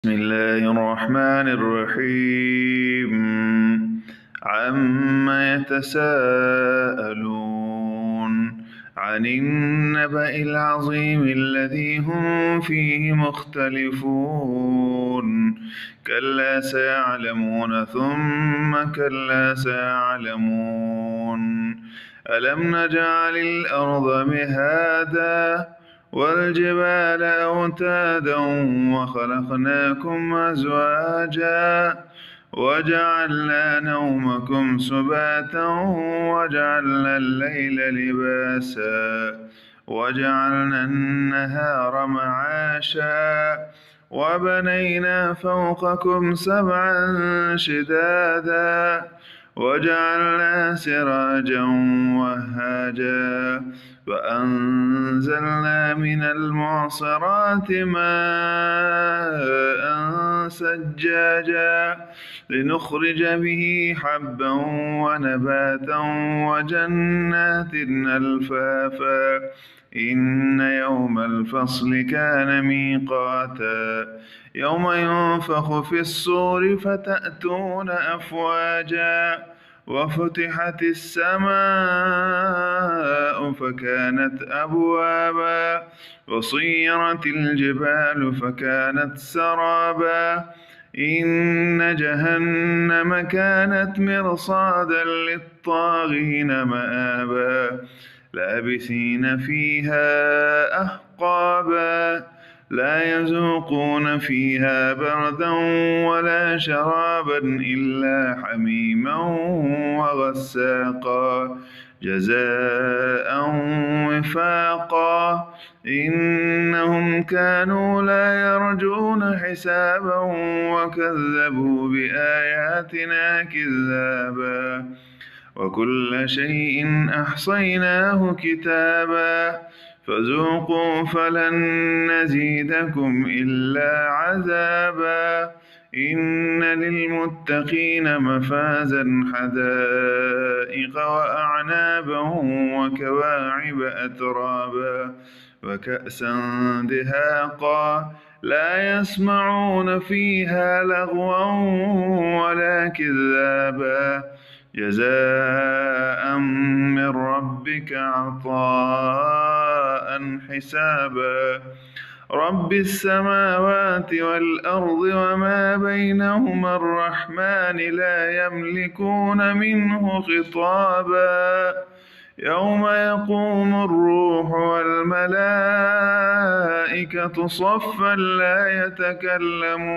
بسم الله الرحمن الرحيم. عما يتساءلون عن النبأ العظيم الذي هم فيه مختلفون كلا سيعلمون ثم كلا سيعلمون ألم نجعل الأرض مهادا والجبال أوتادا وخلقناكم أزواجا وجعلنا نومكم سباتا وجعلنا الليل لباسا وجعلنا النهار معاشا وبنينا فوقكم سبعا شدادا وجعلنا سراجا وهاجا وأنزلنا من المعصرات ماء سجاجا لنخرج به حبا ونباتا وجنات ألفافا إن يوم الفصل كان ميقاتا يوم ينفخ في الصور فتأتون أفواجا وفتحت السماء فكانت أبوابا وصيرت الجبال فكانت سرابا إن جهنم كانت مرصادا للطاغين مآبا لابثين فيها أحقابا لا يذوقون فيها بردا ولا شرابا إلا حميما وغساقا جزاء وفاقا إنهم كانوا لا يرجون حسابا وكذبوا بآياتنا كذابا وكل شيء أحصيناه كتابا فذوقوا فلن نزيدكم إلا عذابا إن للمتقين مفازا حدائق وأعنابا وكواعب أترابا وكأسا دهاقا لا يسمعون فيها لغوا ولا كذابا جزاء من ربك عطاء حسابا رب السماوات والأرض وما بينهما الرحمن لا يملكون منه خطابا يوم يقوم الروح والملائكة صفا لا يتكلمون